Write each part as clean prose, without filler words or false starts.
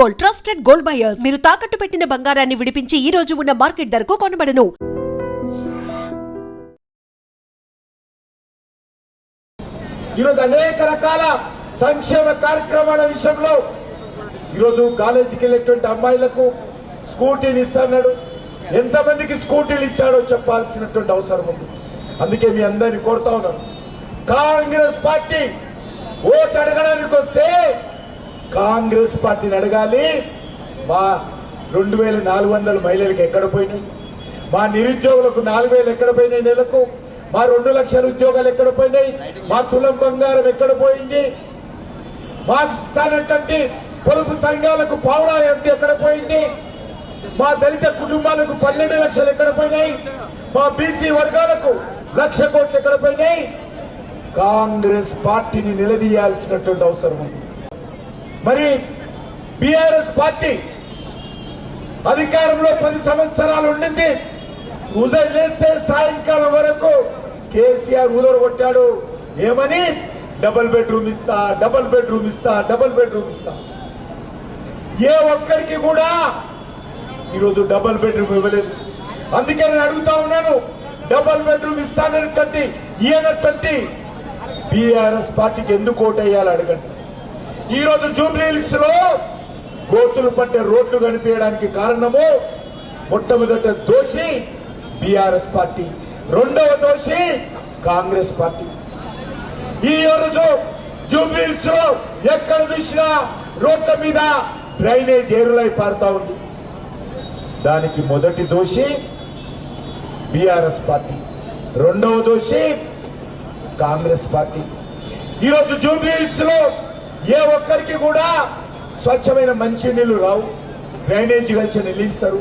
Gold, trusted gold buyers. మీరు తాకట్టు పెట్టిన బంగారాన్ని విడిపించి ఈ రోజు ఉన్న మార్కెట్ ధరకు కొనబడను. ఈరోజు అనేక రకాల సంక్షేమ కార్యక్రమాల విషయంలో ఈరోజు కాలేజీకి వెళ్ళేటువంటి అమ్మాయిలకు స్కూటీని ఇస్తున్నాడు. ఎంతమందికి స్కూటీలు ఇచ్చాడో చెప్పాల్సినటువంటి అవసరం ఉంది. అందుకే మీ అందరినీ కోరుతా ఉన్నాను, కాంగ్రెస్ పార్టీ ఓటు అడగడానికి వస్తే కాంగ్రెస్ పార్టీని అడగాలి. మా 2400 మహిళలకు ఎక్కడ పోయినాయి, మా నిరుద్యోగులకు 4000 ఎక్కడ పోయినాయి నెలకు, మా 2 లక్షల ఉద్యోగాలు ఎక్కడ పోయినాయి, మా తులం బంగారం ఎక్కడ పోయింది, మాకు ఇస్తానటువంటి పొదుపు సంఘాలకు పావులా ఎంపీ ఎక్కడ పోయింది, మా దళిత కుటుంబాలకు 12 లక్షలు ఎక్కడ పోయినాయి, మా బీసీ వర్గాలకు 1,00,000 కోట్లు ఎక్కడ పోయినాయి. కాంగ్రెస్ పార్టీని నిలదీయాల్సినటువంటి అవసరం ఉంది. మరి బీఆర్ఎస్ పార్టీ అధికారంలో 10 సంవత్సరాలు ఉండింది. ఉదయం లేస్తే సాయంకాలం వరకు కేసీఆర్ ఊదరగొట్టాడు. ఏమని? డబుల్ బెడ్రూమ్ ఇస్తా, డబుల్ బెడ్రూమ్ ఇస్తా, డబుల్ బెడ్రూమ్ ఇస్తా. ఏ ఒక్కరికి కూడా ఈరోజు డబుల్ బెడ్రూమ్ ఇవ్వలేదు. అందుకే నేను అడుగుతా ఉన్నాను, డబుల్ బెడ్రూమ్ ఇస్తానటువంటి ఈయనటువంటి బీఆర్ఎస్ పార్టీకి ఎందుకు ఓటేయాలి అడగండి. ఈ రోజు జూబ్లీ హిల్స్ లో గోతులు పట్టే రోడ్లు కనిపించడానికి కారణము మొట్టమొదటి దోషి బీఆర్ఎస్ పార్టీ, రెండవ దోషి కాంగ్రెస్ పార్టీ. ఈ రోజు జూబ్లీ హిల్స్ లో ఎక్కడ చూసినా రోడ్ల మీద డ్రైనేజ్ ఏరులై పారుతా ఉంది. దానికి మొదటి దోషి బీఆర్ఎస్ పార్టీ, రెండవ దోషి కాంగ్రెస్ పార్టీ. ఈరోజు జూబ్లీ హిల్స్ లో ఏ ఒక్కరికి కూడా స్వచ్ఛమైన మంచి నీళ్లు రావు, డ్రైనేజీ కలిసి నిలిస్తారు.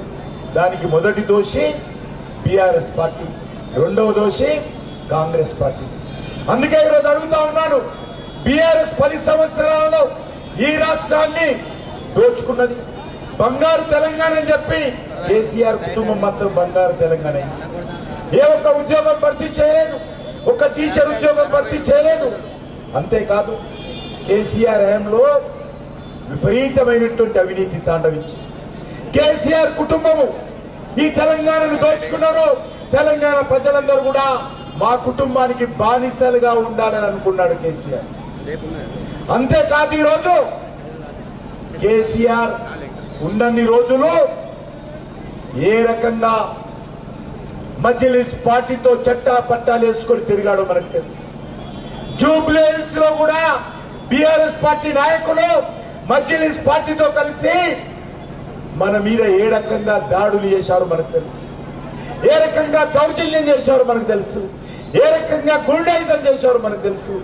దానికి మొదటి దోషి బీఆర్ఎస్ పార్టీ, రెండవ దోషి కాంగ్రెస్ పార్టీ. అందుకే ఈరోజు అడుగుతా ఉన్నాను, బీఆర్ఎస్ 10 సంవత్సరాలలో ఈ రాష్ట్రాన్ని దోచుకున్నది. బంగారు తెలంగాణ అని చెప్పి కేసీఆర్ కుటుంబం మాత్రం బంగారు తెలంగాణ. ఏ ఒక్క ఉద్యోగం భర్తీ చేయలేదు, ఒక టీచర్ ఉద్యోగం భర్తీ చేయలేదు. అంతేకాదు కేసీఆర్ హయాంలో విపరీతమైనటువంటి అవినీతి తాండవించి కేసీఆర్ కుటుంబము ఈ తెలంగాణను దోచుకున్నారు. తెలంగాణ ప్రజలందరూ కూడా మా కుటుంబానికి బానిసలుగా ఉండాలని అనుకున్నాడు కేసీఆర్. అంతేకాదు ఈరోజు కేసీఆర్ ఉన్నన్ని రోజులు ఏ రకంగా మజ్లిస్ పార్టీతో చట్టా పట్టాలు వేసుకొని తిరిగాడో మనకు తెలుసు. జూబ్లీ హిల్స్ లో కూడా బీఆర్ఎస్ పార్టీ నాయకులు మజ్లిస్ పార్టీతో కలిసి మన మీద ఏ రకంగా దాడులు చేశారో మనకు తెలుసు, ఏ రకంగా దౌర్జన్యం చేశారో మనకు తెలుసు, ఏ రకంగా గుండాయిజం చేశారో మనకు తెలుసు.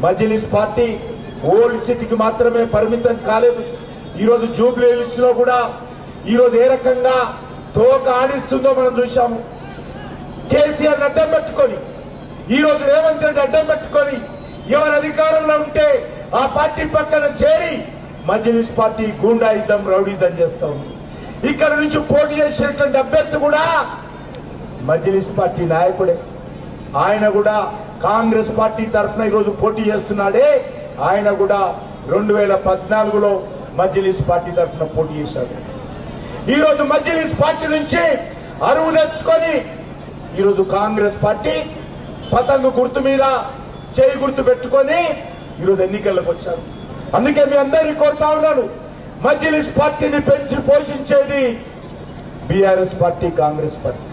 మజ్లిస్ పార్టీ ఓల్డ్ సిటీకి మాత్రమే పరిమితం కాలేదు. ఈరోజు జూబ్లీ హిల్స్ లో కూడా ఈరోజు ఏ రకంగా తోక ఆడిస్తుందో మనం చూశాము. కేసీఆర్ అడ్డం పెట్టుకొని, ఈరోజు రేవంత్ రెడ్డి అడ్డం పెట్టుకొని ఎవరు అధికారంలో ఉంటే ఆ పార్టీ పక్కన చేరి మజ్లిస్ పార్టీ గూండాయిజం, రౌడీజం చేస్తా ఉంది. ఇక్కడ నుంచి పోటీ చేసినటువంటి అభ్యర్థి కూడా మజ్లిస్ పార్టీ నాయకుడే. ఆయన కూడా కాంగ్రెస్ పార్టీ తరఫున ఈరోజు పోటీ చేస్తున్నాడే. ఆయన కూడా 2014లో మజ్లిస్ పార్టీ తరఫున పోటీ చేశాడు. ఈరోజు మజ్లిస్ పార్టీ నుంచి అరువు తెచ్చుకొని ఈరోజు కాంగ్రెస్ పార్టీ పతంగు గుర్తు మీద చేయి గుర్తు పెట్టుకొని ఈరోజు ఎన్నికలకు వచ్చారు. అందుకే మీ అందరినీ కోరుతా ఉన్నాను, మజ్లిస్ పార్టీని పెంచి పోషించేది బీఆర్ఎస్ పార్టీ, కాంగ్రెస్ పార్టీ.